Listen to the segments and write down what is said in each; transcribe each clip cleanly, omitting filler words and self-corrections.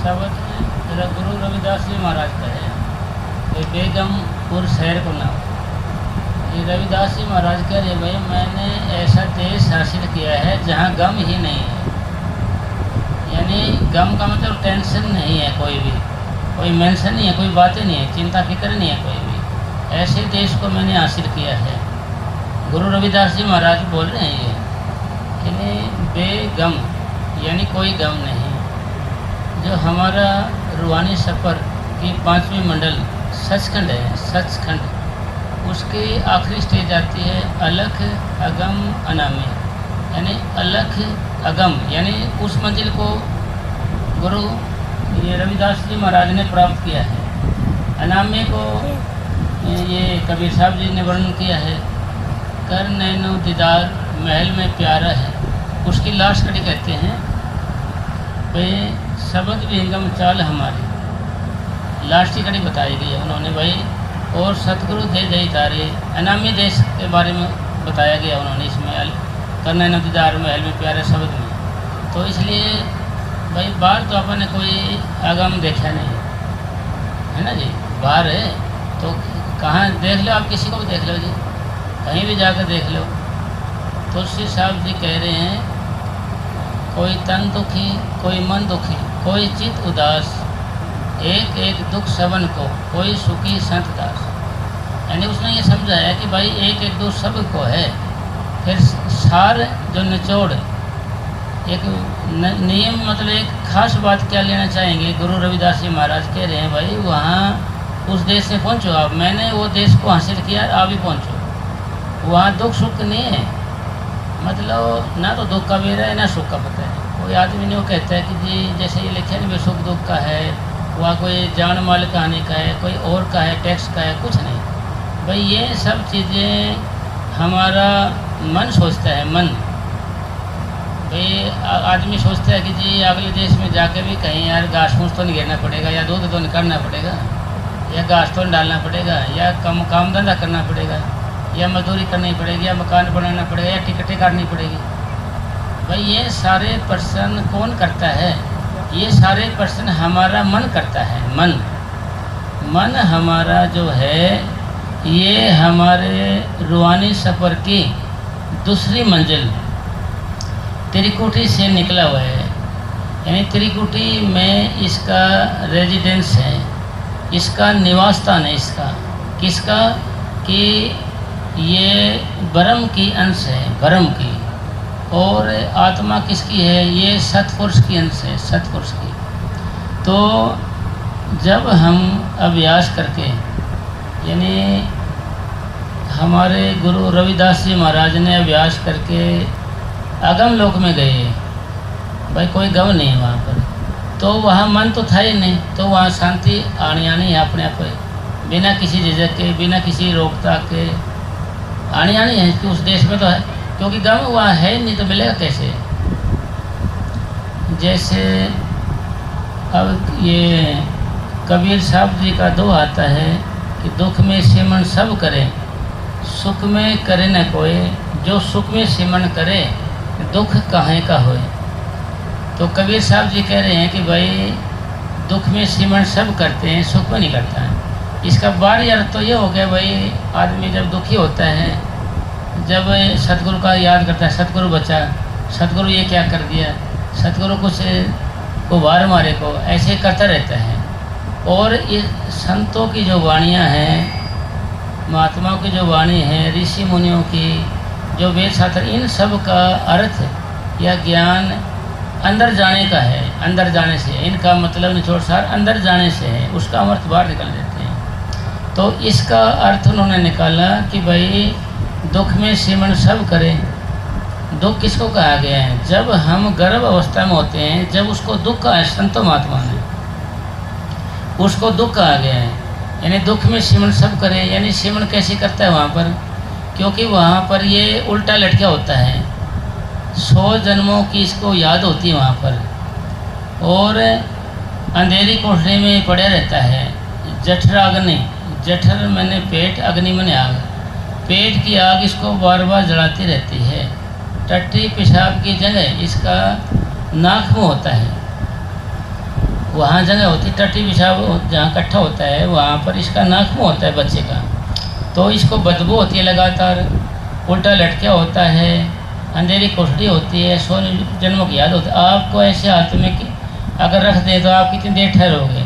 शब्द मेरा गुरु रविदास जी महाराज का है। ये बेगमपुर शहर को नाम। ये रविदास जी महाराज कह रहे भाई मैंने ऐसा देश हासिल किया है जहाँ गम ही नहीं है। यानी गम का मतलब टेंशन नहीं है, कोई मेंशन नहीं है, कोई बातें नहीं है, चिंता फिक्र नहीं है कोई भी। ऐसे देश को मैंने हासिल किया है। गुरु रविदास जी महाराज बोल रहे हैं ये कि बेगम यानी कोई गम नहीं। जो हमारा रूहानी सफ़र की 5वीं मंडल सचखंड है, सचखंड उसकी आखिरी स्टेज आती है अलख अगम अनामी। यानी अलख अगम यानी उस मंजिल को गुरु ये रविदास जी महाराज ने प्राप्त किया है। अनामी को ये कबीर साहब जी ने वर्णन किया है, कर नैनो दीदार महल में प्यारा है। उसकी लास्ट कड़ी कहते हैं भाई शब्द विहंगम चाल हमारी, लास्ट की कड़ी बताई गई है उन्होंने भाई। और सतगुरु दे दे तारे अनामी देश के बारे में बताया गया उन्होंने इसमें करना नदीदार महल में प्यारे शब्द में। तो इसलिए भाई बाहर तो अपन ने कोई आगम देखा नहीं है ना जी। बाहर है तो कहाँ देख लो, आप किसी को भी देख लो जी, कहीं भी जाकर देख लो। तुलसी साहब जी कह रहे हैं कोई तन दुखी कोई मन दुखी कोई चित उदास, एक एक दुख सबन को कोई सुखी संत दास। यानी उसने ये समझाया कि भाई एक एक दुख सब को है। फिर सार जो निचोड़ एक नियम मतलब एक खास बात क्या लेना चाहेंगे। गुरु रविदास जी महाराज कह रहे हैं भाई वहाँ उस देश से पहुँचो आप, मैंने वो देश को हासिल किया, आप भी पहुँचो। वहाँ दुख सुख नहीं है, मतलब ना तो दुख का बेरा है ना सुख का पता है। कोई आदमी नहीं वो कहता है कि जी जैसे ये लिखे नहीं सुख दुख का है, वहाँ कोई जान माल कहानी का है, कोई और का है, टैक्स का है, कुछ नहीं भाई। ये सब चीज़ें हमारा मन सोचता है। मन भाई आदमी सोचता है कि जी अगले देश में जाके भी कहीं यार घास फूस तो नहीं घेरना पड़ेगा, या दूध तो नहीं करना पड़ेगा, या घास तो नहीं डालना पड़ेगा, या काम धंधा करना पड़ेगा, या मजदूरी करनी पड़ेगी, या मकान बनाना पड़ेगा, या टिकटें काटनी पड़ेगी। भाई ये सारे प्रश्न कौन करता है? ये सारे प्रश्न हमारा मन करता है। मन हमारा जो है ये हमारे रूहानी सफ़र की दूसरी मंजिल त्रिकुटी से निकला हुआ है। यानी त्रिकुटी में इसका रेजिडेंस है, इसका निवास स्थान है। इसका किसका कि ये ब्रह्म की अंश है, ब्रह्म की। और आत्मा किसकी है? ये सतपुरुष की अंश है, सतपुरुष की। तो जब हम अभ्यास करके यानी हमारे गुरु रविदास जी महाराज ने अभ्यास करके अगम लोक में गए भाई, कोई गम नहीं है वहाँ पर, तो वहाँ मन तो था ही नहीं, तो वहाँ शांति आनी है अपने आप, बिना किसी झिझक के, बिना किसी रोकताक के आनी है कि उस देश में तो है, क्योंकि गम वहाँ है नहीं तो मिलेगा कैसे। जैसे अब ये कबीर साहब जी का दो आता है कि दुख में सिमरण सब करे, सुख में करे न कोई, जो सुख में सिमरण करे दुख काहे का होए। तो कबीर साहब जी कह रहे हैं कि भाई दुख में सिमरण सब करते हैं, सुख में नहीं करता है। इसका बाहरी अर्थ तो ये हो गया भाई आदमी जब दुखी होता है, जब सतगुरु का याद करता है, सतगुरु बचा, सतगुरु ये क्या कर दिया, सतगुरु कुछ को वार मारे को, ऐसे करता रहता है। और ये संतों की जो वाणियाँ हैं, महात्माओं की जो वाणी है, ऋषि मुनियों की जो वेद शास्त्र, इन सब का अर्थ या ज्ञान अंदर जाने का है। अंदर जाने से इनका मतलब निचोड़ सार अंदर जाने से है, उसका अर्थ बाहर निकल देते हैं। तो इसका अर्थ उन्होंने निकाला कि भाई दुख में सिमरण सब करें। दुख किसको कहा गया है? जब हम गर्भ अवस्था में होते हैं, जब उसको दुख कहा है संतो महात्मा ने, उसको दुख कहा गया है। यानी दुख में सिमरण सब करे, यानी सिमरण कैसे करता है वहाँ पर? क्योंकि वहाँ पर ये उल्टा लटका होता है, 100 जन्मों की इसको याद होती है वहाँ पर, और अंधेरी कोठरी में पड़ा रहता है। जठर अग्नि, जठर मैंने पेट, अग्नि मैंने आग, पेट की आग इसको बार बार जलाती रहती है। टट्टी पेशाब की जगह इसका नाक में होता है, वहाँ जगह होती है टट्टी पेशाब जहाँ इकट्ठा होता है, वहाँ पर इसका नाक मुँह होता है बच्चे का, तो इसको बदबू होती है लगातार, उल्टा लटका होता है, अंधेरी कोठड़ी होती है, सौ जन्मों की याद होती है। आपको ऐसे हालत में कि अगर रख दें तो आप कितनी देर ठहरोगे?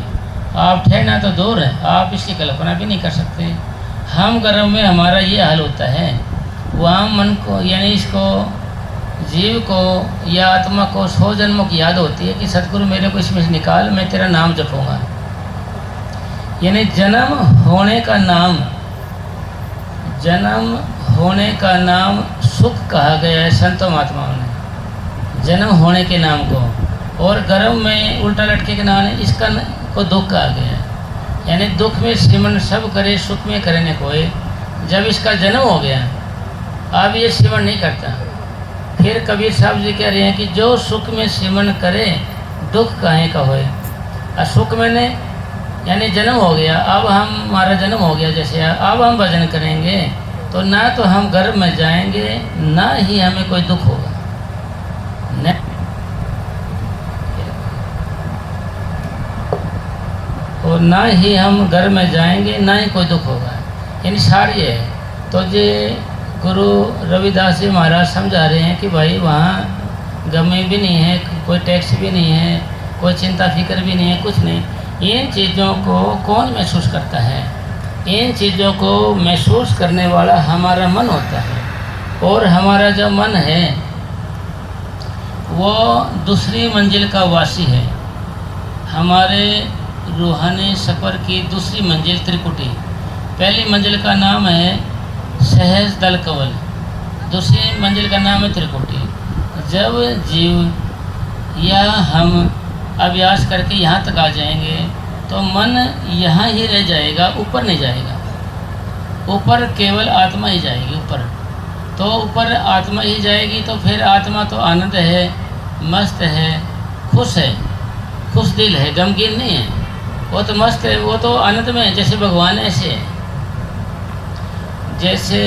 आप ठहरना तो दूर है, आप इसकी कल्पना भी नहीं कर सकते। हम गर्भ में हमारा ये हाल होता है, वहाँ मन को यानी इसको जीव को या आत्मा को 100 जन्मों की याद होती है कि सतगुरु मेरे को इसमें से निकाल, मैं तेरा नाम जपूँगा। यानी जन्म होने का नाम, जन्म होने का नाम सुख कहा गया है संतों महात्माओं ने, जन्म होने के नाम को। और गर्भ में उल्टा लटके के नाम है इसका को दुख कहा गया है। यानी दुख में श्रीमन सब करे, सुख में करे न कोई। जब इसका जन्म हो गया अब ये श्रीमन नहीं करता। फिर कबीर साहब जी कह रहे हैं कि जो सुख में श्रीमन करे दुख काहे का होए। सुख मैंने यानी जन्म हो गया, अब हमारा जन्म हो गया, जैसे अब हम भजन करेंगे तो ना तो हम गर्भ में जाएंगे, ना ही हमें कोई दुख होगा। न और ना ही हम घर में जाएंगे, ना ही कोई दुख होगा। यानी सार ये है। तो ये गुरु रविदास जी महाराज समझा रहे हैं कि भाई वहाँ गमे भी नहीं है, कोई टैक्स भी नहीं है, कोई चिंता फिक्र भी नहीं है, कुछ नहीं। इन चीज़ों को कौन महसूस करता है? इन चीज़ों को महसूस करने वाला हमारा मन होता है। और हमारा जो मन है वो दूसरी मंजिल का वासी है। हमारे रूहानी सफ़र की दूसरी मंजिल त्रिकुटी। पहली मंजिल का नाम है सहज दल कवल, दूसरी मंजिल का नाम है त्रिकुटी। जब जीव या हम अभ्यास करके यहाँ तक आ जाएंगे तो मन यहाँ ही रह जाएगा, ऊपर नहीं जाएगा। ऊपर केवल आत्मा ही जाएगी ऊपर। तो ऊपर आत्मा ही जाएगी तो फिर आत्मा तो आनंद है, मस्त है, खुश है, खुश दिल है, गमगीन नहीं है। वो तो मस्त है, वो तो आनंद में है, जैसे भगवान ऐसे है। जैसे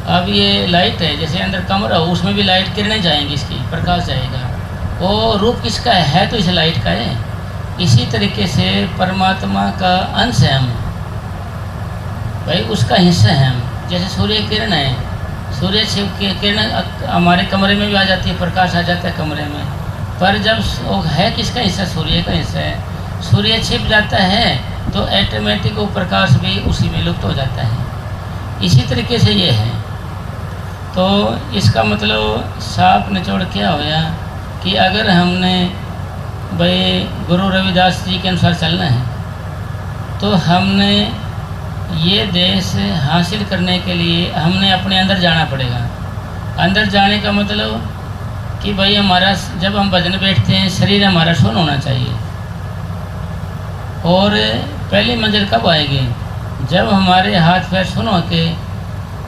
अब ये लाइट है, जैसे अंदर कमरा हो उसमें भी लाइट किरणें जाएंगी, इसकी प्रकाश जाएगा। वो रूप किसका है? तो इस लाइट का है। इसी तरीके से परमात्मा का अंश है हम, भाई उसका हिस्सा है हम। जैसे सूर्य किरण है, सूर्य से किरण हमारे कमरे में भी आ जाती है, प्रकाश आ जाता है कमरे में। पर जब वो है किसका हिस्सा? सूर्य का हिस्सा है। सूर्य छिप जाता है तो ऑटोमेटिक वो प्रकाश भी उसी में लुप्त हो जाता है। इसी तरीके से ये है। तो इसका मतलब साफ निचोड़ क्या होया कि अगर हमने भाई गुरु रविदास जी के अनुसार चलना है तो हमने ये देश हासिल करने के लिए हमने अपने अंदर जाना पड़ेगा। अंदर जाने का मतलब कि भाई हमारा जब हम भजन बैठते हैं शरीर हमारा शून्य होना चाहिए। और पहली मंजिल कब आएगी? जब हमारे हाथ पैर शून्य होके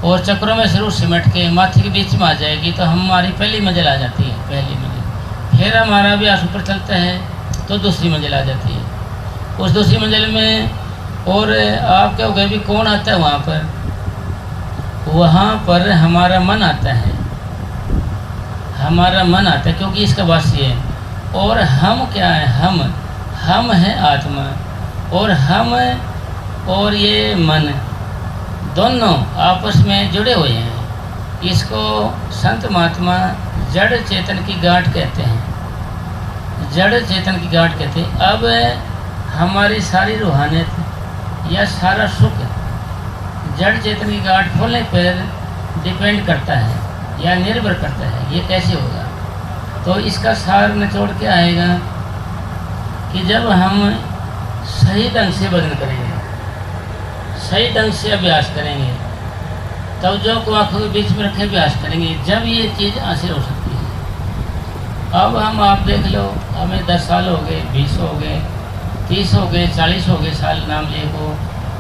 और चक्रों में सिर सिमट के माथे के बीच में आ जाएगी तो हमारी पहली मंजिल आ जाती है, पहली मंजिल। फिर हमारा अभ्यास ऊपर चलता है तो दूसरी मंजिल आ जाती है। उस दूसरी मंजिल में और आप क्या हो गए भी कौन आता है वहाँ पर? वहाँ पर हमारा मन आता है, हमारा मन आता है, क्योंकि इसका वासी है। और हम क्या है? हम है आत्मा। और हम और ये मन दोनों आपस में जुड़े हुए हैं। इसको संत महात्मा जड़ चेतन की गांठ कहते हैं, जड़ चेतन की गांठ कहते हैं। अब हमारी सारी रूहानियत या सारा सुख जड़ चेतन की गांठ खोलने पर डिपेंड करता है या निर्भर करता है। ये कैसे होगा? तो इसका सार निचोड़ के आएगा कि जब हम सही ढंग से भजन करेंगे, सही ढंग से अभ्यास करेंगे, तब जो को आँखों के बीच में रखे अभ्यास करेंगे, जब ये चीज़ हासिल हो सकती है। अब हम आप देख लो, हमें 10 साल हो गए, 20 हो गए, 30 हो गए, 40 हो गए साल नाम लिए को,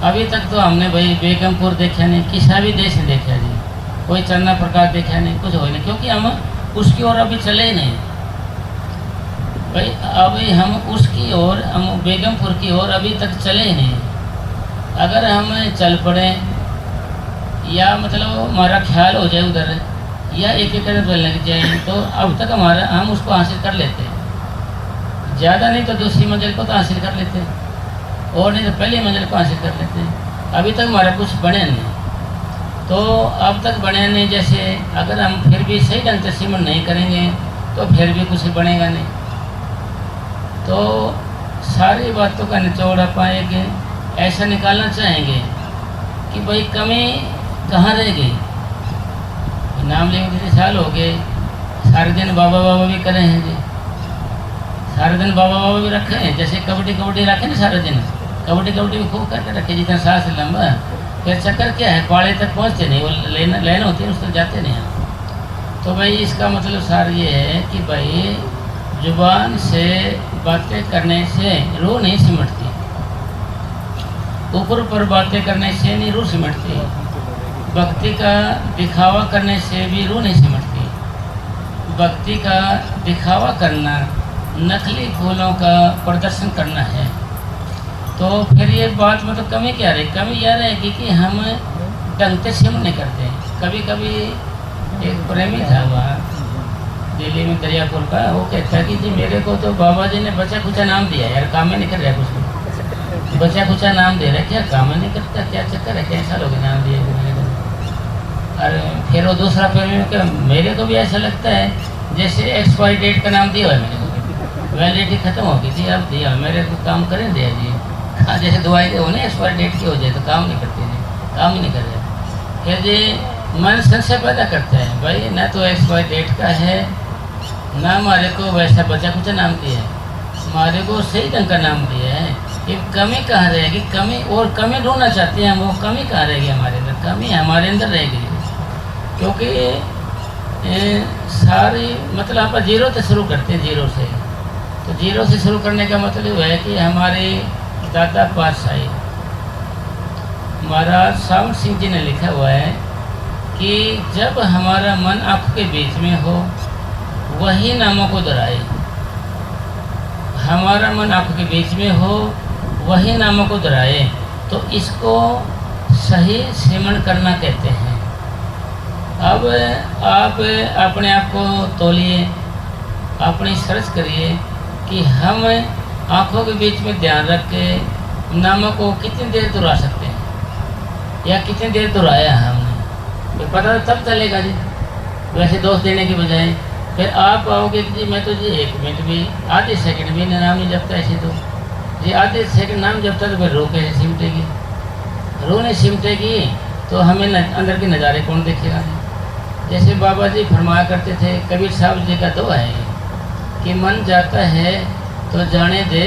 अभी तक तो हमने भाई बेगमपुर देखा नहीं, किसी भी देश में देखा नहीं, कोई चन्ना प्रकाश देखा नहीं, कुछ हो नहीं, क्योंकि हम उसकी ओर अभी चले ही नहीं भाई। अभी हम उसकी ओर, हम बेगमपुर की ओर अभी तक चले ही नहीं। अगर हम चल पड़े या मतलब हमारा ख्याल हो जाए उधर या एक एक कदम चलने लग जाए तो अब तक हम उसको हासिल कर लेते हैं। ज़्यादा नहीं तो दूसरी मंजिल को तो हासिल कर लेते हैं, और नहीं तो पहली मंजिल को हासिल कर लेते हैं। अभी तक हमारा कुछ बने नहीं, तो अब तक बने नहीं। जैसे अगर हम फिर भी सही ढंग से सिमरण नहीं करेंगे तो फिर भी कुछ बनेगा नहीं। तो सारी बातों का निचोड़ अपन एक ऐसा निकालना चाहेंगे कि भाई कमी कहाँ रह गई। नाम लेके कितने साल हो गए, सारे दिन बाबा बाबा भी करे हैं जी, सारे दिन बाबा बाबा भी रखे हैं। जैसे कबड्डी कबड्डी रखे ना सारे दिन, कबड्डी कबड्डी भी खूब करके रखे, जितना सांस लंबा। फिर चक्कर क्या है, पाड़े तक पहुँचते नहीं, वो लेन होती है उस तक जाते नहीं हैं। तो भाई इसका मतलब सार ये है कि भाई जुबान से बातें करने से रूह नहीं सिमटती, ऊपर ऊपर बातें करने से नहीं रूह सिमटती, भक्ति का दिखावा करने से भी रूह नहीं सिमटती। भक्ति का दिखावा करना नकली फूलों का प्रदर्शन करना है। तो फिर ये बात मतलब कमी क्या रही, कमी यह रहेगी कि हम ढंग से सिमरण नहीं करते। कभी कभी एक प्रेमी था वहाँ दिल्ली में दरियापुर का, वो कहता कि जी मेरे को तो बाबा जी ने बचा खुचा नाम दिया यार, काम में नहीं कर रहा कुछ, बचा खुचा नाम दे रहा है, क्या काम में नहीं करता, क्या चक्कर है, कैसा लोग नाम दिए मेरे को। और फिर वो दूसरा प्रेमी में मेरे को भी ऐसा लगता है जैसे एक्सपायरी डेट का नाम दिया है मेरे को, वैलिडिटी खत्म हो गई थी, अब दिया मेरे को काम करें दिया जी। हाँ जैसे दवाई के हो ना एक्सपायरी डेट की हो जाए तो काम नहीं करते जी, काम ही नहीं कर रहे। फिर जी मन संशय पैदा करता है, भाई ना तो एक्सपायरी डेट का है ना हमारे को वैसा बचा कुछ नाम दिया है, हमारे को सही ढंग का नाम दिया है। ये कमी कहाँ रहेगी, कमी और कमी ढूंढना चाहते हैं हम, वो कमी कहाँ रहेगी हमारे अंदर, कमी हमारे अंदर रहेगी। क्योंकि सारी मतलब आप जीरो से शुरू करते हैं, जीरो से, तो जीरो से शुरू करने का मतलब है कि हमारे दादा पातशाही महाराज सावन सिंह जी ने लिखा हुआ है कि जब हमारा मन आँखों के बीच में हो वही नामों को दोहराए। हमारा मन आँखों के बीच में हो वही नामों को दोहराए, तो इसको सही सिमरण करना कहते हैं। अब आप अपने आप को तोलिए, अपनी सर्च करिए कि हम आँखों के बीच में ध्यान रख के नामों को कितनी देर दोहरा सकते हैं या कितनी देर दोहराया है हमने, तो पता तब चलेगा जी। वैसे दोष देने की बजाय फिर आप आओगे कि जी मैं तो जी 1 मिनट भी आधे सेकंड भी नाम नहीं जपता, ऐसे तो जी आधे सेकंड नाम जपता तो फिर रूह कैसे सिमटेगी, रूह नहीं सिमटेगी तो हमें अंदर के नज़ारे कौन देखेगा। जैसे बाबा जी फरमाया करते थे, कबीर साहब जी का दुआ है कि मन जाता है तो जाने दे,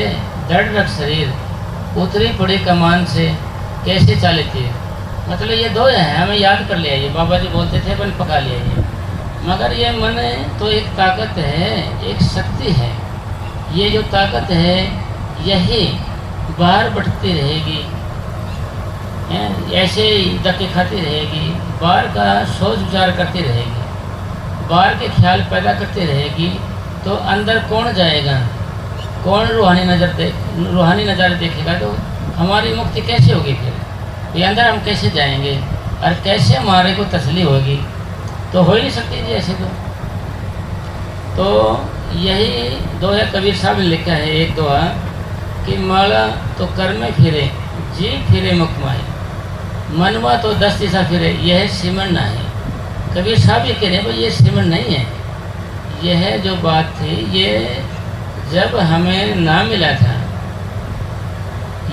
डर रख शरीर, उतरी पड़ी कमान से कैसे चाले तीर। मतलब ये दो हैं, हमें याद कर लिया, ये बाबा जी बोलते थे अपन पका लिया ये। मगर ये मन तो एक ताकत है, एक शक्ति है, ये जो ताकत है यही बाहर बढ़ती रहेगी, ऐसे ही धक्के खाती रहेगी, बाहर का सोच विचार करती रहेगी, बाहर के ख्याल पैदा करती रहेगी। तो अंदर कौन जाएगा, कौन रूहानी नज़ारे देखेगा, तो हमारी मुक्ति कैसे होगी। फिर ये अंदर हम कैसे जाएंगे और कैसे हमारे को तसल्ली होगी, तो हो ही नहीं सकती जी ऐसे तो यही दोहा कबीर साहब ने लिखा है, एक दोहा कि माला तो कर में फिरे, जी फिरे मुकमाई, मनवा तो 10 दिशा फिरे, यह सिमरण ना है। कबीर साहब ये कह रहे हैं भाई ये सिमरण नहीं है। यह जो बात थी ये जब हमें ना मिला था,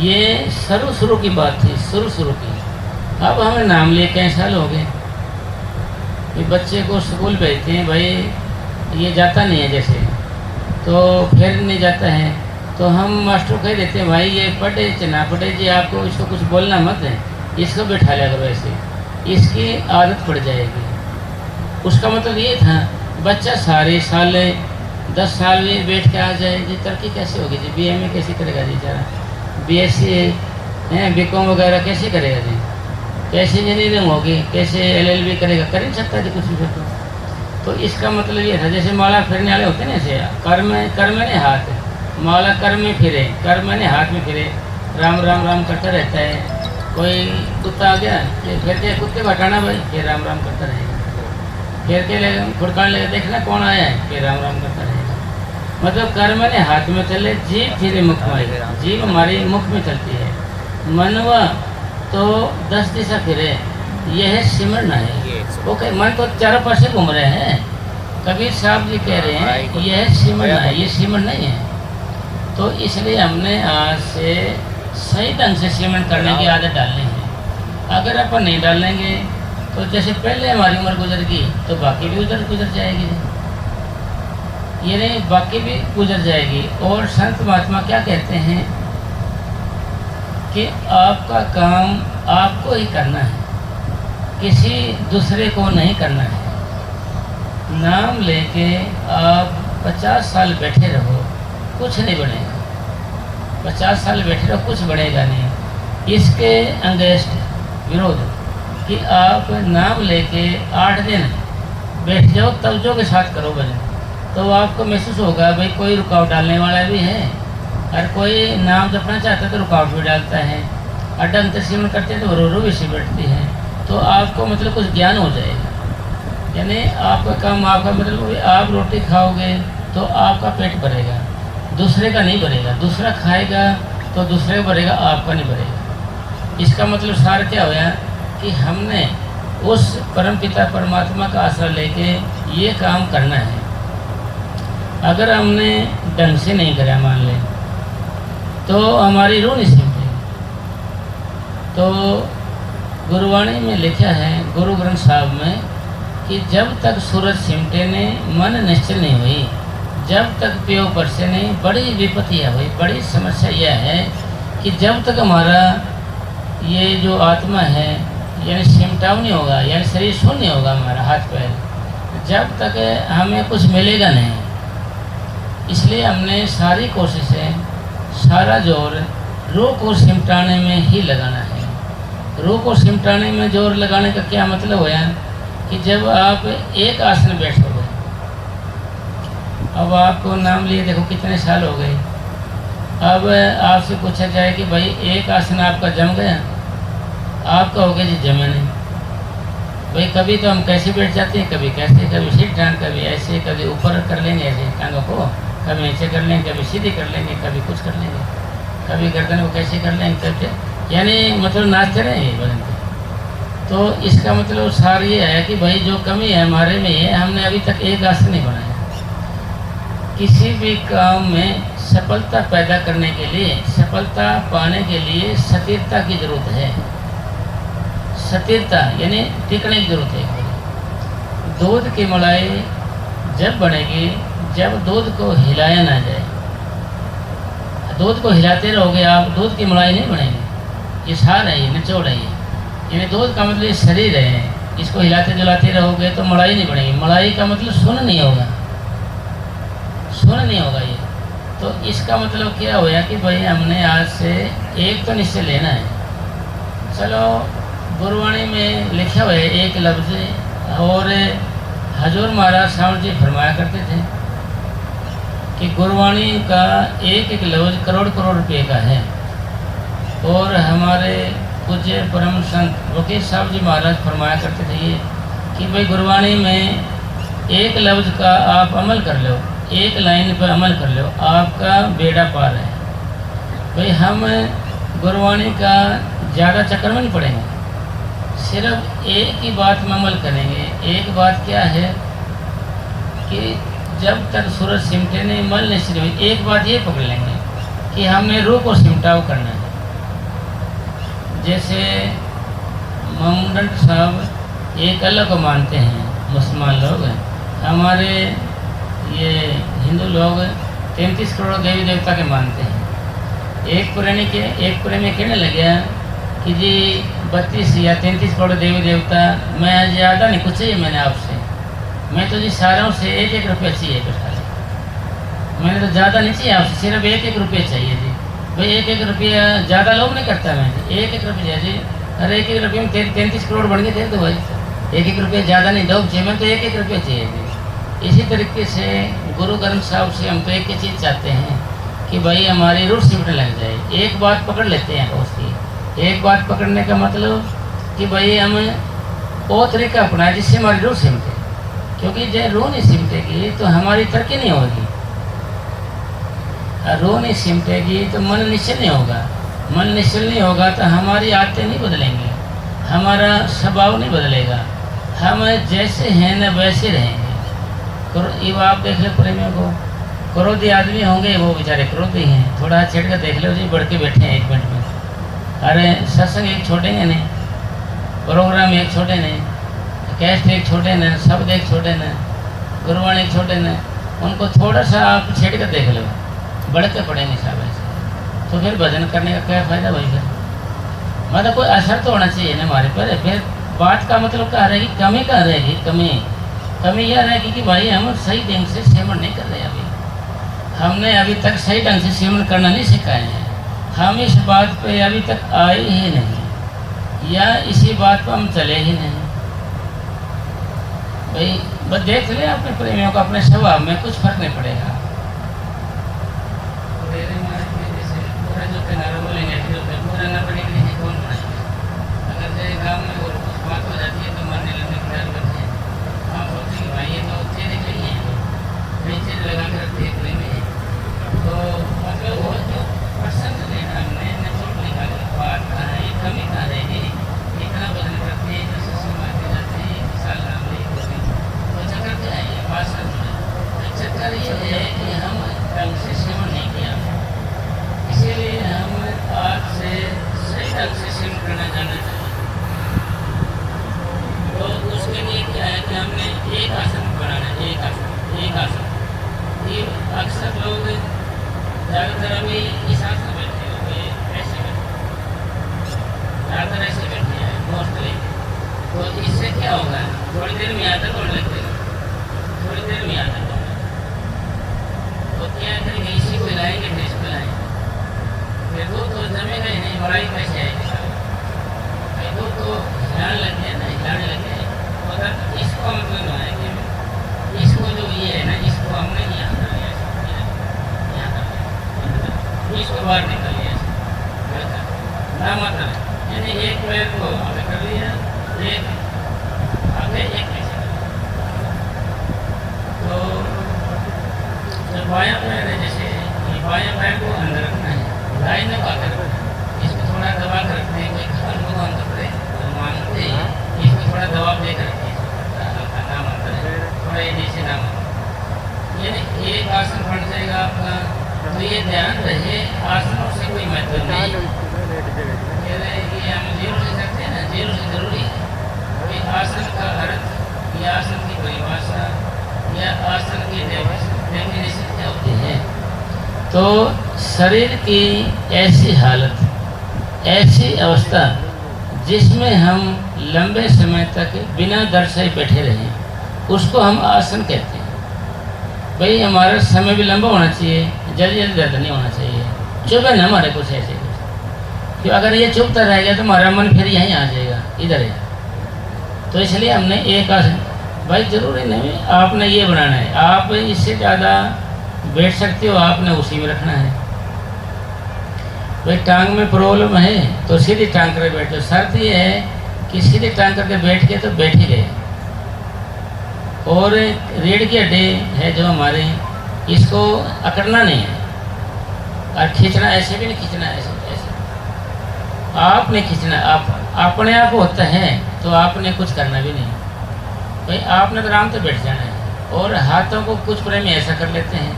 ये शुरू की बात थी, शुरू की। अब हमें नाम लिए कई साल हो गए, ये बच्चे को स्कूल भेजते हैं, भाई ये जाता नहीं है जैसे, तो फिर नहीं जाता है, तो हम मास्टर कह देते हैं भाई ये पढ़े चाहे ना पढ़े जी, आपको इसको कुछ बोलना मत है, इसको बैठा लिया करो, ऐसे इसकी आदत पड़ जाएगी। उसका मतलब ये था बच्चा सारे साल 10 साल में बैठ के आ जाए जी, तरक्की कैसे होगी जी, BA कैसे करेगा जी, जरा BSc है, BCom वगैरह कैसे करेगा जी, कैसे इंजीनियरिंग होगी, कैसे LLB करेगा, कर नहीं सकता जी कुछ भी। तो इसका मतलब ये था जैसे माला फिरने वाले होते हैं ना, ऐसे कर्म ने हाथ, माला कर्म में फिरे, कर्म ने हाथ में फिरे, राम राम राम करता रहता है। कोई कुत्ता आ गया फिर के कुत्ते को हटाना भाई, फिर राम राम करता रहेगा, फिर के फुड़काने लगे देखना कौन आया है, फिर राम राम करता रहेगा। मतलब कर्म ने हाथ में चले, जीव फिर मुख में आएगी। जीव हमारी मुख में चलती है, मनवा तो 10 दिशा फिरे, यह सिमरन है। ओके, मन तो चारों पासे घूम रहे हैं। कबीर साहब जी कह रहे हैं यह सिमरन है, ये सिमरन नहीं है। तो इसलिए हमने आज से सही ढंग से सिमरन करने की आदत डालनी है। अगर अपन नहीं डालेंगे तो जैसे पहले हमारी उम्र गुजर गई तो बाकी भी गुजर जाएगी, ये नहीं बाकी भी गुजर जाएगी। और संत महात्मा क्या कहते हैं कि आपका काम आपको ही करना है, किसी दूसरे को नहीं करना है। नाम लेके आप 50 साल बैठे रहो, कुछ नहीं बनेगा। 50 साल बैठे रहो, कुछ बनेगा नहीं। इसके अंगेस्ट विरोध कि आप नाम लेके 8 दिन बैठ जाओ, तवज्जो के साथ करो भजन, तो आपको महसूस होगा भाई कोई रुकावट डालने वाला भी है, और कोई नाम जपना चाहता है तो रुकावट भी डालता है, और ढंग से सिमरन करते हैं तो रो भी सी बैठती है। तो आपको मतलब कुछ ज्ञान हो जाएगा। यानी आपका काम, आपका मतलब आप रोटी खाओगे तो आपका पेट भरेगा, दूसरे का नहीं भरेगा। दूसरा खाएगा तो दूसरे का भरेगा, आपका नहीं भरेगा। इसका मतलब सार क्या हुआ कि हमने उस परमपिता परमात्मा का आश्रय लेके ये काम करना है। अगर हमने ढंग से नहीं करा, मान लें, तो हमारी रूह नहीं सिमटेगी। तो गुरुवाणी में लिखा है, गुरु ग्रंथ साहब में, कि जब तक सूरज सिमटे ने मन निश्चल नहीं हुई, जब तक प्यो परसे नहीं, बड़ी विपत्तियाँ हुई। बड़ी समस्या यह है कि जब तक हमारा ये जो आत्मा है यानी सिमटाव नहीं होगा, यानी शरीर शून्य होगा हमारा हाथ पैर, जब तक हमें कुछ मिलेगा नहीं। इसलिए हमने सारी कोशिशें, सारा जोर रूह को सिमटाने में ही लगाना है। रूह को सिमटाने में जोर लगाने का क्या मतलब हुआ कि जब आप एक आसन बैठोगे, अब आपको नाम लिए देखो कितने साल हो गए, अब आपसे पूछा जाए कि भाई एक आसन आपका जम गया, आप कहोगे जी जमे नहीं। भाई कभी तो हम कैसे बैठ जाते हैं, कभी कैसे, कभी सीट टांग, कभी ऐसे, कभी ऊपर कर लेंगे ऐसे टांगों को, कभी नीचे कर लेंगे, कभी सीधी कर लेंगे, कभी कुछ कर लेंगे, कभी गर्दन को कैसे कर लेंगे, करके यानी मतलब नाचते रहेंगे बदन पे। तो इसका मतलब सार ये है कि भाई जो कमी है हमारे में है, हमने अभी तक एक आसन नहीं बनाया। किसी भी काम में सफलता पैदा करने के लिए, सफलता पाने के लिए स्थिरता की जरूरत है। स्थिरता यानी टिकने की जरूरत है। दूध की मलाई जब बनेगी जब दूध को हिलाया ना जाए। दूध को हिलाते रहोगे आप, दूध की मलाई नहीं बनेगी। ये सार है, ये निचोड़ है, यानी दूध का मतलब ये शरीर है, इसको हिलाते जलाते रहोगे तो मलाई नहीं बनेगी। मलाई का मतलब सुन नहीं होगा, सुन नहीं होगा ये। तो इसका मतलब क्या होया कि भाई हमने आज से एक तो निश्चय लेना है। चलो गुरुवाणी में लिखा हुआ है एक लफ्ज़, और हजूर महाराज साहब जी फरमाया करते थे कि गुरुवाणी का एक एक लफ्ज़ करोड़ करोड़ रुपए का है। और हमारे पूज्य परम संत वकील साहब जी महाराज फरमाया करते थे ये कि भाई गुरुवाणी में एक लफ्ज़ का आप अमल कर लो, एक लाइन पर अमल कर लो, आपका बेड़ा पार है। भाई हम गुरुवाणी का ज़्यादा चक्कर में नहीं पड़ेंगे, सिर्फ एक ही बात में अमल करेंगे। एक बात क्या है कि जब तक सूरज सिमटे नहीं, मल नहीं सिमटे, एक बात ये पकड़ लेंगे कि हमने रूह को सिमटाव करना है। जैसे मोहम्मद साहब एक अल्लाह को मानते हैं, मुसलमान लोग हैं, हमारे ये हिंदू लोग 33 करोड़ देवी देवता के मानते हैं। एक पुराने में कहने लगे कि जी 32 या 33 करोड़ देवी देवता, मैं ज़्यादा नहीं, कुछ चाहिए मैंने आपसे, मैं तो जी सारों से एक एक रुपया चाहिए बैठा ले, मैंने तो ज़्यादा नहीं चाहिए आपसे, सिर्फ एक एक रुपये चाहिए जी। भाई एक एक रुपया ज़्यादा लोग नहीं करता, मैं एक एक रुपया जी, अरे एक एक रुपये में 33 करोड़ बन गए थे, तो भाई एक एक रुपया ज़्यादा नहीं दो चाहिए, मैं तो एक एक रुपया चाहिए जी। इसी तरीके से गुरु ग्रंथ साहब से हम तो एक ही चीज़ चाहते हैं कि भाई हमारी रूट सिमटने लग जाए। एक बात पकड़ लेते हैं उसकी, एक बात पकड़ने का मतलब कि भाई हम वो तरीका अपनाए जिससे हमारी रूह सिमटे, क्योंकि जब रूह नहीं सिमटेगी तो हमारी तरक्की नहीं होगी। रूह नहीं सिमटेगी तो मन निश्चल नहीं होगा। मन निश्चल नहीं होगा तो हमारी आदतें नहीं बदलेंगी, हमारा स्वभाव नहीं बदलेगा, हम जैसे हैं न वैसे रहेंगे। ये आप देख लो प्रेमियों को, क्रोधी आदमी होंगे वो बेचारे क्रोधी हैं, थोड़ा छेड़ कर देख लो जी बढ़ के बैठे हैं 1 मिनट में। अरे सत्संग एक छोड़ेंगे नहीं, प्रोग्राम एक छोटे नहीं, कैस्ट एक छोटे न, शब्द एक छोटे न, गुरबाणी एक छोटे न, उनको थोड़ा सा आप छेड़ कर देख लो बढ़ के पड़ेंगे साहब ऐसे। तो फिर भजन करने का क्या फ़ायदा भाई? फिर मतलब कोई असर तो होना चाहिए ना हमारे पर। फिर बात का मतलब क्या रहेगी, कमी क्या रहेगी? कमी यह रहेगी कि भाई हम सही ढंग से सेवन नहीं कर रहे। अभी हमने अभी तक सही ढंग से सेवन करना नहीं सिखाए हैं, हम इस बात पे अभी तक आए ही नहीं, या इसी बात पर हम चले ही नहीं। भाई बस देख ले अपने प्रेमियों को, अपने स्वभाव में कुछ फर्क नहीं पड़ेगा। गाँव में और कुछ बात हो जाती है तो मरने लगने की डर करते हैं। हम सोचते हैं भाई ये तो चेहरे कहीं हैं, कहीं चेहरे लगा के रखते हैं प्रेम में, तो मतलब वो जो पसंद लेना हमने न चोट निकाली बात कहाँ है, कमी कहाँ रहेगी? इतना बदल करते हैं जैसे समाज के जाते हैं 1 साल नाम नहीं होती तो चक्कर क्या है? भाषण में चक्कर ये है कि हम ढंग से सेवन नहीं किया, इसीलिए हम आज से सही ढंग से सेवन करना जाना चाहिए। तो उसके लिए क्या है कि हमने एक आसन बनाना है, एक आसन। ये अक्सर लोग ज़्यादातर अभी इस आसन में बैठे हुए ऐसे बैठे, ज़्यादातर ऐसे बैठे हैं मोस्टली। तो इससे क्या होगा, थोड़ी देर में आदत होने लगती है, थोड़ी देर में आदत होने। तो क्या करेंगे, इसी को हिलाएंगे फिर इसको हिलाएंगे, फिर वो तो जमेगा ही नहीं, बड़ाई कैसे आएगी? वो तो हिलाने लग गया ना, हिलाने लग गया। मतलब इसको मतलब है कि इसको जो ये है ना, इसको हमने यहाँ कर लिया, यहाँ कर लिया, इसको बाहर निकल लिया ना, मतलब यानी एक पैर को आगे कर लिया, एक आगे एक पीछे। तो जो बायां पैर है, जैसे ये बायां पैर को अंदर रखना है, दाएं ने बाहर रखना है, इसको थोड़ा दबा कर रखते हैं। कोई खान भगवान कपड़े तो मांगते हैं, इसको थोड़ा दबाव दे कर रखते हैं, नाम आता है थोड़ा ये नीचे नाम आता है। यानी एक आसन बन जाएगा आपका। तो ये ध्यान रहे आसनों से कोई मतलब नहीं कह रहे कि हम जीरो से करते हैं ना, जीरो से जरूरी है। आसन का अर्थ या आसन की परिभाषा या आसन की डेफिनेशन क्या होती है? तो शरीर की ऐसी हालत, ऐसी अवस्था जिसमें हम लंबे समय तक बिना दर्शाए बैठे रहें, उसको हम आसन कहते हैं। भाई हमारा समय भी लंबा होना चाहिए, जल्दी जल्दी दर्द नहीं होना चाहिए, चुभ है ना हमारे कुछ ऐसे कुछ, क्यों अगर ये चुभता रहेगा तो हमारा मन फिर यहीं आ जाएगा, इधर है। तो इसलिए हमने एक आसन, भाई ज़रूरी नहीं आपने ये बनाना है, आप इससे ज़्यादा बैठ सकते हो, आपने उसी में रखना है। भाई टांग में प्रॉब्लम है तो सीधी टांग कर बैठो, शर्त ये है कि सीधी टांग करके बैठ के तो बैठ ही गए। और रीढ़ की हड्डी है जो हमारे, इसको अकड़ना नहीं है और खींचना ऐसे भी नहीं खींचना, ऐसे ऐसे आपने खींचना, आप अपने आप होता है तो आपने कुछ करना भी नहीं। भाई आपने तो आराम से बैठ जाना है। और हाथों को कुछ प्रेमी ऐसा कर लेते हैं,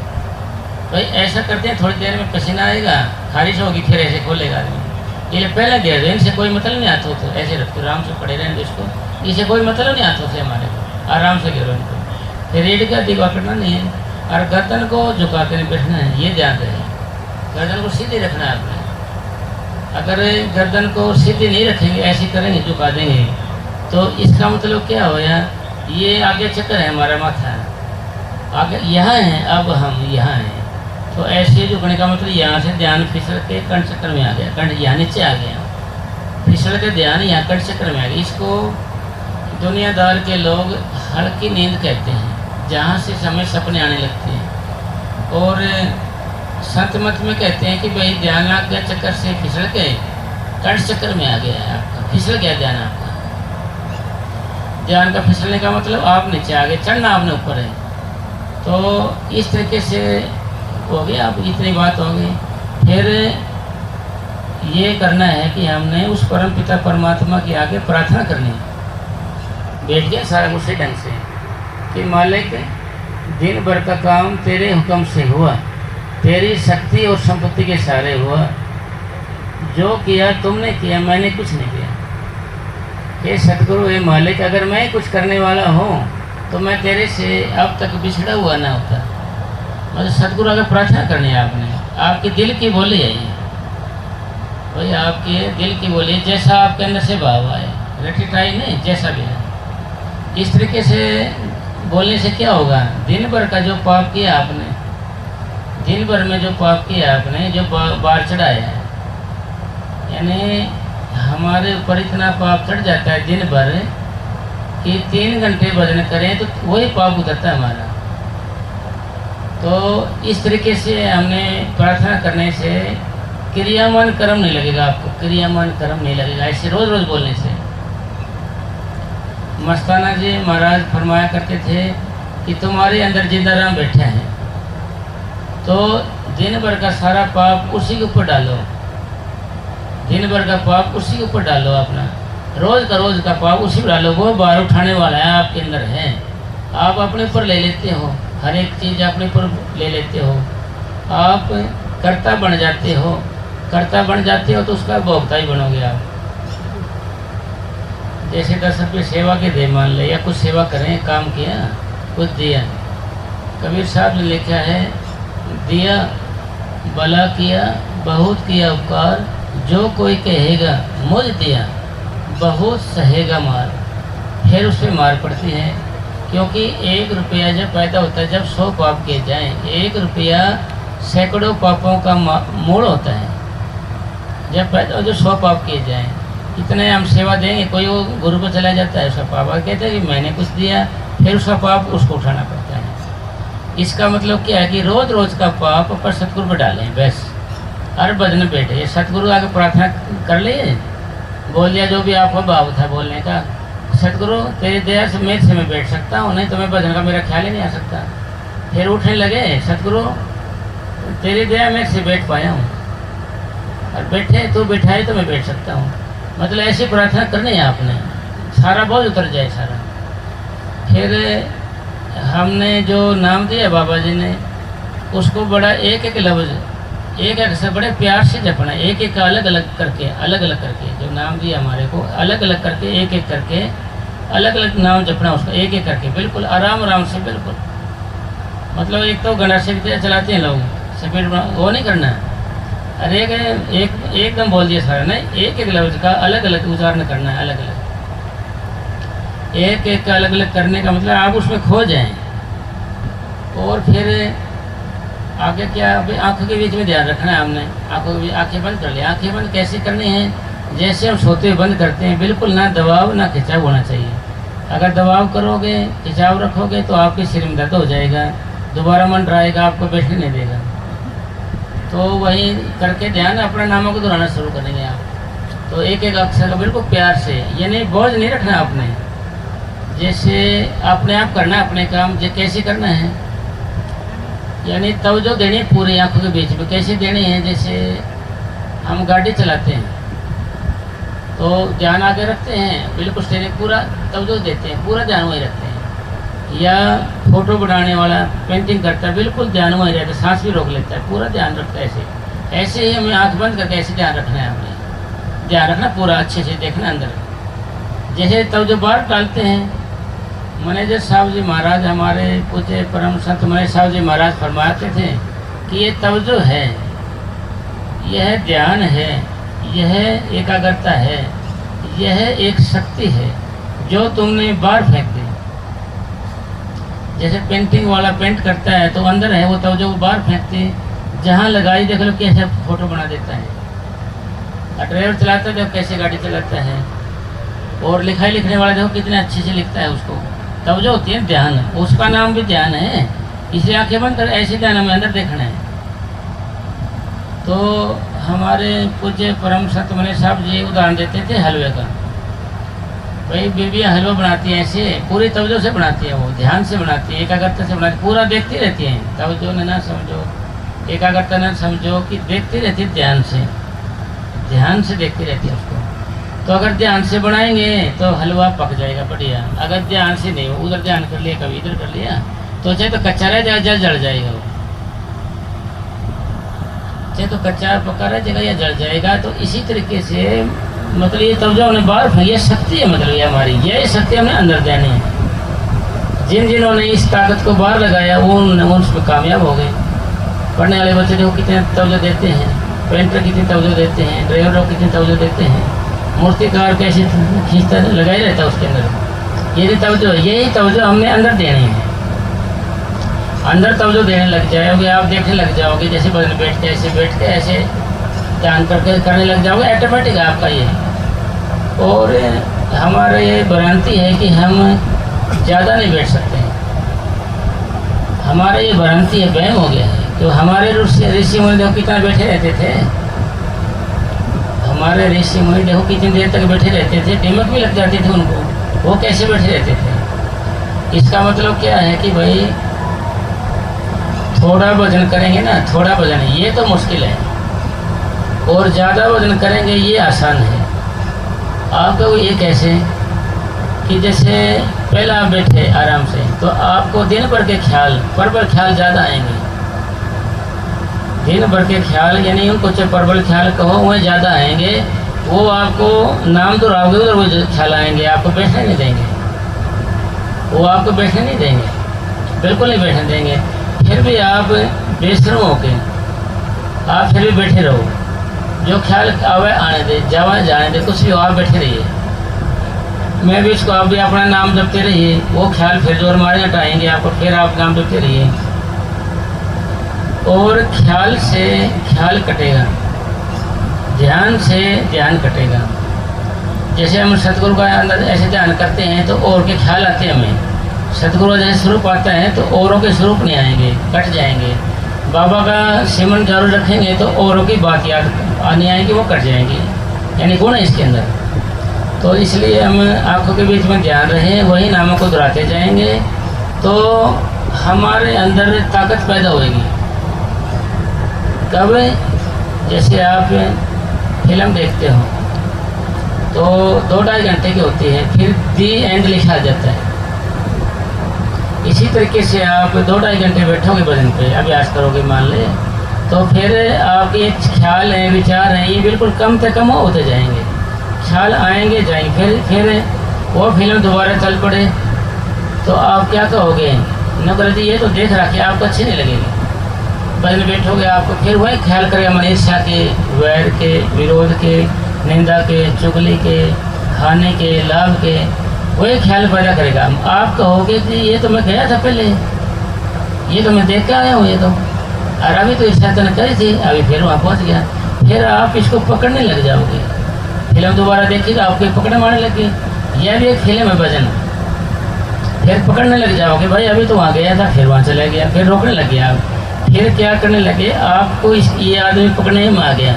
भाई ऐसा करते हैं थोड़ी देर में पसीना आएगा, खारिश होगी, फिर ऐसे खोलेगा आदमी। ये पहले दे दो, इनसे कोई मतलब नहीं आता होता, ऐसे रखते आराम से पड़े रहेंगे, इसको इसे कोई मतलब नहीं आता होता हमारे को, आराम से गिरो इनको। फिर रीढ़ का दिवा करना नहीं है और गर्दन को झुका कर बैठना है, ये ध्यान रहे। गर्दन को सीधी रखना है आपने। अगर गर्दन को सीधी नहीं रखेंगे, ऐसे करेंगे, झुका देंगे, तो इसका मतलब क्या होया, ये आगे चक्कर है हमारा माथा, आगे यहाँ है, अब हम यहाँ हैं। तो ऐसे झुकने का मतलब यहाँ से ध्यान फिसल के कंठ चक्र में आ गया, कंठ यहाँ नीचे आ गया, फिसल के ध्यान यहाँ कंठ चक्र में आ गया। इसको दुनियादार के लोग हल्की नींद कहते हैं, जहाँ से समय सपने आने लगते हैं। और संत मत में कहते हैं कि भाई ध्यान आ गया चक्कर से फिसल के कंठ चक्र में आ गया है आपका, फिसल गया ध्यान आपका। ध्यान का फिसलने का मतलब आप नीचे आ गए, चढ़ना आपने ऊपर है। तो इस तरीके से हो गया, आप इतनी बात हो गई। फिर ये करना है कि हमने उस परम पिता परमात्मा के आगे प्रार्थना करनी है। बैठ गया सारा उसी ढंग से कि मालिक दिन भर का काम तेरे हुक्म से हुआ, तेरी शक्ति और संपत्ति के सहारे हुआ, जो किया तुमने किया, मैंने कुछ नहीं किया। हे सतगुरु, हे मालिक, अगर मैं कुछ करने वाला हूँ तो मैं तेरे से अब तक बिछड़ा हुआ ना होता। मतलब सतगुरु अगर प्रार्थना करनी है आपने, आपके दिल की बोली है ये भाई, आपके दिल की बोली, जैसा आपके अंदर से भाव आए, रटिटाई नहीं, जैसा भी है। इस तरीके से बोलने से क्या होगा, दिन भर का जो पाप किया आपने, दिन भर में जो पाप किया आपने, जो बार चढ़ाया है, यानी हमारे ऊपर इतना पाप चढ़ जाता है दिन भर कि 3 घंटे भजन करें तो वही पाप उतरता है हमारा। तो इस तरीके से हमने प्रार्थना करने से क्रियामान कर्म नहीं लगेगा आपको, क्रियामान कर्म नहीं लगेगा ऐसे रोज़ रोज़ बोलने से। मस्ताना जी महाराज फरमाया करते थे कि तुम्हारे अंदर जिंदा राम बैठे हैं, तो दिन भर का सारा पाप उसी के ऊपर डालो, दिन भर का पाप उसी के ऊपर डालो, अपना रोज़ का पाप उसी पर डालो। वो बार उठाने वाला है आपके अंदर है, आप अपने ऊपर ले लेते हो, हर एक चीज़ अपने ऊपर ले लेते हो, आप कर्ता बन जाते हो, कर्ता बन जाते हो तो उसका भोक्ता ही बनोगे आप। जैसे 10 रुपये सेवा के दे मान ले, या कुछ सेवा करें, काम किया, कुछ दिया। कबीर साहब ने लिखा है, दिया भला किया बहुत किया उपकार, जो कोई कहेगा मुझ दिया बहुत सहेगा मार। फिर उस पर मार पड़ती है, क्योंकि 1 रुपया जब पैदा होता है, जब 100 पाप किए जाएँ, 1 रुपया सैकड़ों पापों का मूल होता है। जब पैदा हो जो 100 पाप किए जाएँ, इतने हम सेवा देंगे, कोई वो गुरु को चला जाता है, उसका पाप कहते हैं कि मैंने कुछ दिया, फिर उसका पाप उसको उठाना पड़ता है। इसका मतलब क्या है कि रोज़ रोज़ का पाप पर सतगुरु पर डालें बस, हर भजन बैठे सतगुरु आगे प्रार्थना कर लिए, बोल दिया जो भी आपका भाव था बोलने का, सतगुरु तेरी दया से मैं बैठ सकता हूँ, नहीं तो मैं भजन का मेरा ख्याल ही नहीं आ सकता। फिर उठने लगे, सतगुरु तेरी दया मेरे से बैठ पाया हूँ, और बैठे तो बैठाए तो मैं बैठ सकता हूँ। मतलब ऐसी प्रार्थना करनी है आपने, सारा बोझ उतर जाए सारा। फिर हमने जो नाम दिया बाबा जी ने, उसको बड़ा एक एक लफ्ज़ एक एक से बड़े प्यार से जपना, एक एक अलग अलग करके जो नाम दिया हमारे को, अलग अलग करके एक एक करके अलग अलग नाम जपना, उसका एक एक करके बिल्कुल आराम से, बिल्कुल। मतलब एक तो गणेश चलाते हैं लोग, स्पीड वो नहीं करना है, अरे एकदम बोल दिया सारा नहीं, एक एक लफ्ज़ का अलग अलग उच्चारण करना है, अलग अलग, एक एक का अलग अलग करने का मतलब आप उसमें खो जाएं। और फिर आगे क्या, अभी आँखों के बीच में ध्यान रखना है हमने, आँखें बंद कर ली। आँखें बंद कैसे करनी है, जैसे हम सोते हुए बंद करते हैं, बिल्कुल ना दबाव ना खिंचाव होना चाहिए। अगर दबाव करोगे, खिंचाव रखोगे तो आपके सिर में दर्द हो जाएगा, दोबारा मन रहेगा, आपको बैठने नहीं देगा। तो वही करके ध्यान अपने नामों को दोहराना शुरू करेंगे आप। तो एक एक अक्षर का बिल्कुल प्यार से, ये नहीं बोझ नहीं रखना आपने, जैसे अपने आप करना अपने काम, जो कैसे करना है, यानी तवज्जो देनी पूरी आंखों के बीच में। कैसे देनी है, जैसे हम गाड़ी चलाते हैं तो ध्यान आगे रखते हैं, बिल्कुल स्टेरिंग पूरा तवज्जो देते हैं, पूरा ध्यान वही रखते हैं। या फोटो बनाने वाला पेंटिंग करता है, बिल्कुल ध्यान वही रहता है, सांस भी रोक लेता है, पूरा ध्यान रखता है। ऐसे ही हमें आँख बंद करके ऐसे ध्यान रखना है, हमें ध्यान रखना पूरा, अच्छे से देखना अंदर। जैसे तवज्जो बाहर डालते हैं, मैनेजर साहब जी महाराज, हमारे पूज्य परम संत मैनेजर साहब जी महाराज फरमाते थे कि ये तवज्जो है, यह ध्यान है, यह एकाग्रता है, यह एक शक्ति है जो तुमने बाहर फेंक दी। जैसे पेंटिंग वाला पेंट करता है तो अंदर है वो तवज्जो बाहर फेंकती, जहाँ लगाई देख लो कैसे फोटो बना देता है। और ड्राइवर चलाता है देखो कैसे गाड़ी चलाता है, और लिखाई लिखने वाला देखो कितने अच्छे से लिखता है, उसको तवज्जो होती है ध्यान, उसका नाम भी ध्यान है। इसलिए आंखें बंद कर ऐसे ध्यान हमें अंदर देखना है। तो हमारे पूज्य परम संत मैनेजर साहब जी उदाहरण देते थे हलवे का, भाई बीबियाँ हलवा बनाती हैं ऐसे पूरी तवज्जो से बनाती है, वो ध्यान से बनाती है, एकाग्रता से बनाती है, पूरा देखती रहती हैं, तवज्जो ने ना समझो एकाग्रता न समझो कि देखती रहती है, ध्यान से देखती रहती है उसको। तो अगर ध्यान से बनाएंगे तो हलवा पक जाएगा बढ़िया। अगर ध्यान से नहीं, उधर ध्यान कर लिया, कभी इधर कर लिया, तो चाहे तो कच्चा रह जाएगा, जल जाएगा वो, चाहे तो कच्चा पका रह जाएगा या जल जाएगा। तो इसी तरीके से मतलब ये तब जो हमने बाहर फेंकी, ये शक्ति है, मतलब ये हमारी, ये शक्ति हमने अंदर देनी है। जिन्होंने इस ताकत को बाहर लगाया वो उसमें कामयाब हो गए। पढ़ने वाले बच्चे देखो कितने तवज्जो देते हैं, पेंटर कितनी तवज्जो देते हैं, ड्राइवर कितनी तवज्जो देते हैं, मूर्तिकार कैसे खींचता लगा ही रहता है उसके अंदर। ये तवज्जो, यही तवज्जो हमने अंदर देनी है। अंदर तवज्जो देने लग जाओगे, आप देखने लग जाओगे, जैसे बदन बैठ के ऐसे ध्यान करके करने लग जाओगे, ऑटोमेटिक है आपका ये। और हमारा ये भ्रांति है कि हम ज़्यादा नहीं बैठ सकते, हमारा ये भ्रांति है, वहम हो गया है। तो हमारे ऋषि मुनि देखो कितना बैठे रहते थे, हमारे ऋषि मुनि देखो कितनी देर तक बैठे रहते थे, दिमाग भी लग जाती थी उनको, वो कैसे बैठे रहते थे। इसका मतलब क्या है कि भाई थोड़ा वजन करेंगे ना, थोड़ा वजन ये तो मुश्किल है, और ज़्यादा वजन करेंगे ये आसान है। आपको ये कैसे कि जैसे पहले आप बैठे आराम से, तो आपको दिन भर के ख्याल ख्याल ज़्यादा आएंगे, दिन भर के ख्याल, यानी उनको चाहे प्रबल ख्याल कहो वह ज़्यादा आएंगे। वो आपको नाम दोहराओगे उधर वो ख्याल आएंगे, आपको बैठने नहीं देंगे, वो आपको बैठने नहीं देंगे, बिल्कुल नहीं बैठने देंगे। फिर भी आप बेशर्म होके आप फिर भी बैठे रहो, जो ख्याल आवे आने दे, जाने दे, कुछ भी हो आप बैठे रहिए। मैं भी इसको, आप भी अपना नाम जपते रहिए, वो ख्याल फिर जोर मारे हटाएंगे आपको, फिर आप नाम जपते रहिए। और ख्याल से ख्याल कटेगा, ध्यान से ध्यान कटेगा। जैसे हम सतगुरु का अंदर ऐसे ध्यान करते हैं तो और के ख्याल आते हैं हमें, सतगुरु जैसे स्वरूप आता है तो औरों के स्वरूप नहीं आएंगे, कट जाएंगे। बाबा का सिमरन चालू रखेंगे तो औरों की बात याद आनी आएगी, वो कट जाएंगी, यानी गुण है इसके अंदर। तो इसलिए हम आँखों के बीच में ध्यान रहे, वही नामों को दोहराते जाएंगे तो हमारे अंदर ताकत पैदा होएगी। कब? जैसे आप फिल्म देखते हो तो 2-2.5 घंटे की होती है, फिर दी एंड लिखा जाता है। इसी तरीके से आप 2-2.5 घंटे बैठोगे भजन पे, अभ्यास करोगे मान ले, तो फिर आपके ख्याल हैं, विचार हैं, ये बिल्कुल कम से कम होते जाएंगे, ख्याल आएंगे जाएंगे। फिर वो फिल्म दोबारा चल पड़े तो आप क्या कहोगे, नौकर जी ये तो देख रहा कि आपको अच्छी नहीं लगेगी। भजन बैठोगे आपको फिर वही ख्याल करेगा, मन ईर्ष्या के, वैर के, विरोध के, निंदा के, चुगली के, खाने के, लाभ के, वही ख्याल पैदा करेगा। आप कहोगे कि ये तो मैं गया था पहले, ये तो मैं देख के आया हूँ, ये तो, और अभी तो ईर्ष्या तो करी थी, अभी फिर वहाँ पहुँच गया। फिर आप इसको पकड़ने लग जाओगे, फिल्म दोबारा देखिएगा आपको पकड़ने मारने लगे। यह भी एक फिल्म है भजन, फिर पकड़ने लग जाओगे, भाई अभी तो वहाँ गया था, फिर वहाँ चला गया, फिर रोकने लगे आप, फिर क्या करने लगे, आपको ये आदमी पकड़ने में आ गया।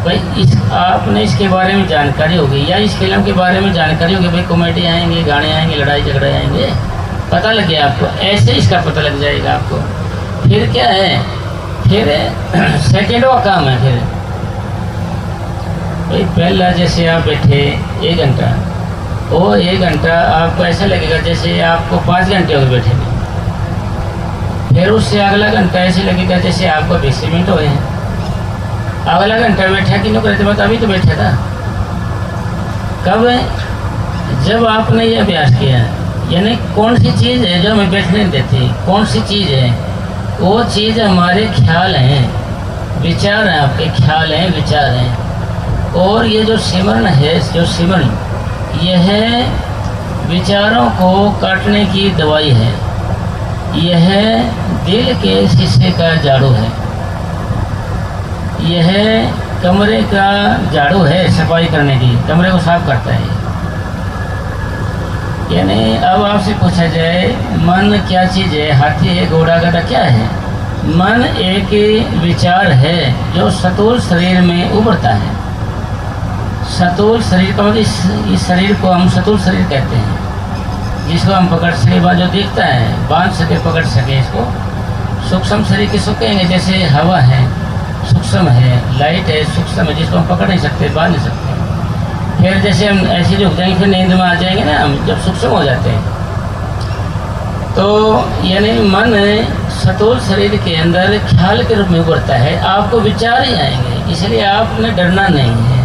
भाई आपने इसके बारे में जानकारी होगी, या इस फिल्म के बारे में जानकारी होगी, भाई कॉमेडी आएंगे, गाने आएंगे, लड़ाई झगड़े आएंगे, पता लग गया आपको, ऐसे इसका पता लग जाएगा आपको। फिर क्या है, फिर सेकेंडों का काम है। फिर भाई पहला जैसे आप बैठे 1 घंटा, वो 1 घंटा आपको ऐसा लगेगा जैसे आपको 5 घंटे हो बैठे में। फिर उससे अगला घंटा ऐसे लगेगा जैसे आपको 20 मिनट हुए हैं। अगला घंटा बैठा कि नहीं करते, बात अभी तो बैठा था। कब? जब आपने ये अभ्यास किया, यानी कौन सी चीज़ है जो हमें बैठने नहीं देती, कौन सी चीज़ है, वो चीज़ हमारे ख्याल हैं, विचार हैं, आपके ख्याल हैं, विचार हैं। और ये जो सिमरन है, जो सिमरन, यह विचारों को काटने की दवाई है, यह दिल के शीशे का झाड़ू है, यह कमरे का झाड़ू है, सफाई करने की, कमरे को साफ करता है। यानी अब आपसे पूछा जाए मन क्या चीज़ है, हाथी है, घोड़ा, गधा, क्या है? मन एक विचार है जो सतूल शरीर में उभरता है। सतूल शरीर का मतलब इस शरीर को हम सतूल शरीर कहते हैं, जिसको हम पकड़ सके, जो दिखता है, बांध सके, पकड़ सके इसको, सूक्ष्म शरीर किसको कहेंगे? जैसे हवा है सूक्ष्म है, लाइट है सूक्ष्म है, जिसको हम पकड़ नहीं सकते, बांध नहीं सकते। फिर जैसे हम ऐसे रुक जाएंगे, फिर नींद में आ जाएंगे ना हम, जब सूक्ष्म हो जाते हैं। तो यानी मन स्थूल शरीर के अंदर ख्याल के रूप में उभरता है, आपको विचार ही आएंगे, इसलिए आपने डरना नहीं है।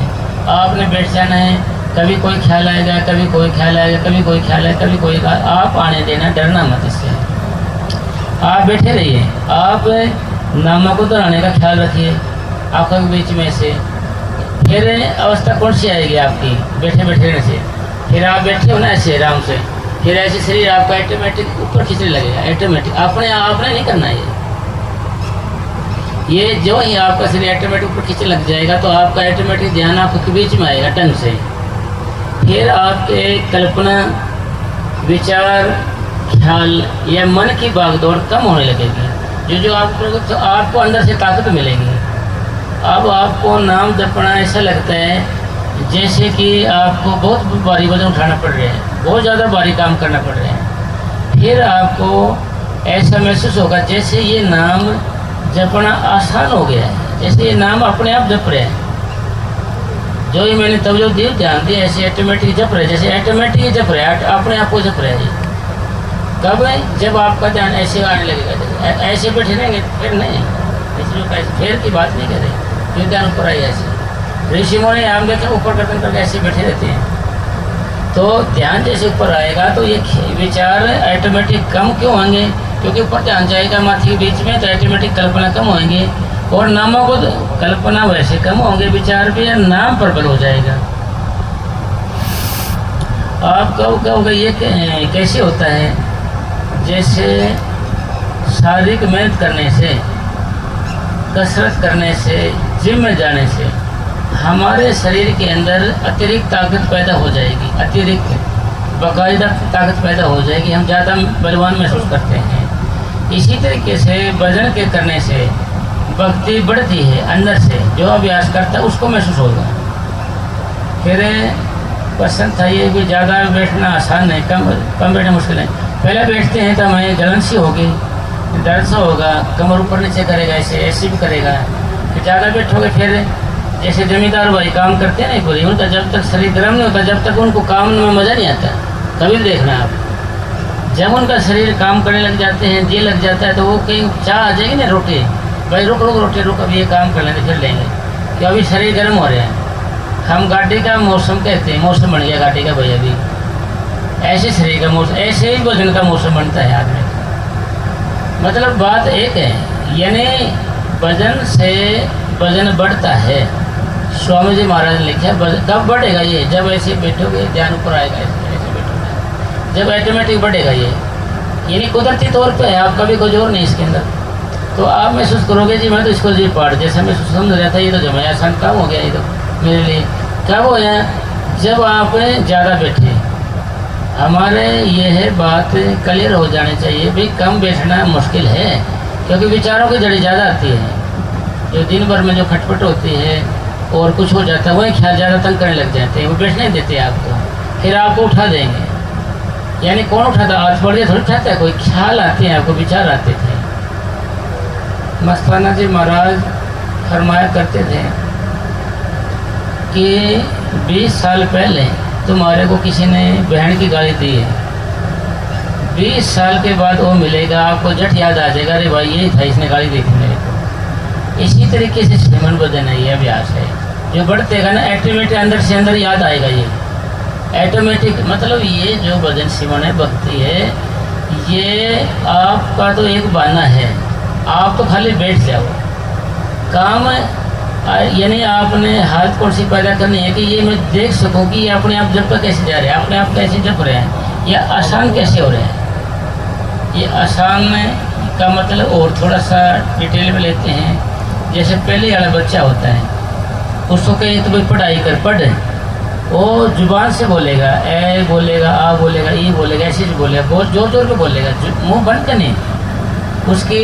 आपने बैठ जाना है, कभी कोई ख्याल आएगा, कभी कोई ख्याल आएगा, कभी कोई ख्याल आएगा, कभी कोई, आप आने देना, डरना मत इससे। आप बैठे रहिए, आप नामों को दोहराने का ख्याल रखिए आँखों के बीच में से। फिर अवस्था कौन सी आएगी आपकी बैठे बैठे रहने से? फिर आप बैठे हो ना ऐसे आराम से, फिर ऐसे शरीर आपका ऑटोमेटिक ऊपर खींचने लगेगा, ऑटोमेटिक। आपने नहीं करना ये जो ही आपका शरीर ऑटोमेटिक ऊपर खींचने लग जाएगा तो आपका ऑटोमेटिक ध्यान आपके बीच में आएगा ढंग से। फिर आपके कल्पना, विचार, ख्याल या मन की भागदौड़ कम होने लगेगी। जो आप करोगे तो आपको अंदर से ताकत मिलेगी। अब आपको नाम जपना ऐसा लगता है जैसे कि आपको बहुत भारी वजन उठाना पड़ रहा है, बहुत ज़्यादा भारी काम करना पड़ रहा है। फिर आपको ऐसा महसूस होगा जैसे ये नाम जपना आसान हो गया है, जैसे ये नाम अपने आप जप रहे हैं। जो ही मैंने तब जो ध्यान दिया ऐसे ऑटोमेटिक जप रहे, जैसे ऑटोमेटिक जप रहे, अपने आप को जप रहे हैं। कब है? जब आपका ध्यान ऐसे आने लगेगा, ऐसे बैठे रहेंगे फिर नहीं, इसलिए फिर की बात नहीं करें, फिर ध्यान ऊपर आई ऐसे। ऋषि मुनि हम देखें ऊपर गर्दन करके ऐसे बैठे रहते हैं। तो ध्यान जैसे ऊपर आएगा तो ये विचार ऑटोमेटिक कम क्यों होंगे? क्योंकि ऊपर ध्यान जाएगा माथी के बीच में, तो ऑटोमेटिक कल्पना कम होंगे और नामों को कल्पना वैसे कम होंगे, विचार भी नाम प्रबल हो जाएगा। आप कहोगे ये कैसे होता है? जैसे शारीरिक मेहनत करने से, कसरत करने से, जिम में जाने से हमारे शरीर के अंदर अतिरिक्त ताकत पैदा हो जाएगी, अतिरिक्त बाकायदा ताकत पैदा हो जाएगी, हम ज़्यादा बलवान महसूस करते हैं। इसी तरीके से वजन के करने से भक्ति बढ़ती है, अंदर से जो अभ्यास करता है उसको महसूस होगा। फिर पसंद था ये भी ज़्यादा बैठना आसान है, कम बैठना मुश्किल है। पहले बैठते हैं तो हमें जलन सी होगी, दर्द सा होगा, कमर ऊपर नीचे करेगा, ऐसे भी करेगा। फिर ज़्यादा बैठोगे फिर जैसे जमींदार भाई काम करते हैं ना पूरी, उनका जब तक शरीर गर्म नहीं होता जब तक उनको काम में मज़ा नहीं आता। कभी भी देखना आप, जब उनका शरीर काम करने लग जाते हैं, जी लग जाता है, तो वो कहीं चाह आ जाएगी ना रोटी, भाई रुक रोटी रुक, अभी ये काम कर लेंगे फिर लेंगे, कि अभी शरीर गर्म हो रहे हैं। हम गाड़ी का मौसम कहते हैं, मौसम बन गया गाड़ी का भाई, अभी ऐसे शरीर का मौसम, ऐसे ही वजन का मौसम बनता है आदमी का। मतलब बात एक है, यानी वजन से वजन बढ़ता है। स्वामी जी महाराज ने लिखा है कब बढ़ेगा ये? जब ऐसे बैठोगे ध्यान ऊपर आएगा, ऐसे बैठोगे जब ऑटोमेटिक बढ़ेगा ये, यानी कुदरती तौर पे है, आपका भी कोई जोर नहीं इसके अंदर। तो आप महसूस करोगे जी मैं तो इसको जी पाठ जैसा महसूस समझ रहा था, ये तो जो मैं आसान काम हो गया, ये तो मेरे लिए कब हो गया? जब आप ज़्यादा बैठे। हमारे ये है बात क्लियर हो जानी चाहिए भाई, कम बैठना मुश्किल है क्योंकि विचारों की जड़ी ज़्यादा आती है। जो दिन भर में जो खटपट होती है और कुछ हो जाता है, वही ख्याल ज़्यादा तंग करने लग जाते हैं, वो बैठने नहीं देते आपको, फिर आपको उठा देंगे। यानी कौन उठाता? हाथ बढ़ गया थोड़ी उठाता है, कोई ख्याल आते हैं आपको, विचार आते थे। मस्ताना जी महाराज फरमाया करते थे कि 20 साल पहले तुम्हारे को किसी ने बहन की गाली दी है, 20 साल के बाद वो मिलेगा, आपको झट याद आ जाएगा, अरे भाई यही था, इसने गाली दी थी मेरे को। इसी तरीके से श्रीमन वजन है, ये अभ्यास है जो बढ़तेगा ना, ऑटोमेटिक अंदर से अंदर याद आएगा ये ऑटोमेटिक। मतलब ये जो वजन श्रीमन है, भक्ति है, ये आपका तो एक बहाना है, आप तो खाली बैठ जाओ। काम यानी आपने हालत कौन सी पैदा करनी है कि ये मैं देख सकूं कि ये अपने आप जब तक कैसे जा रहे हैं, अपने आप कैसे जप रहे हैं, या आसान कैसे हो रहे हैं। ये आसान का मतलब और थोड़ा सा डिटेल में लेते हैं। जैसे पहले वाला बच्चा होता है, उसको कहीं तो भाई पढ़ाई कर, पढ़, वो जुबान से बोलेगा, ए बोलेगा, आ बोलेगा, ई बोलेगा, ऐसे बोलेगा, बहुत जोर जोर पे बोलेगा, मुँह बंद करने। उसकी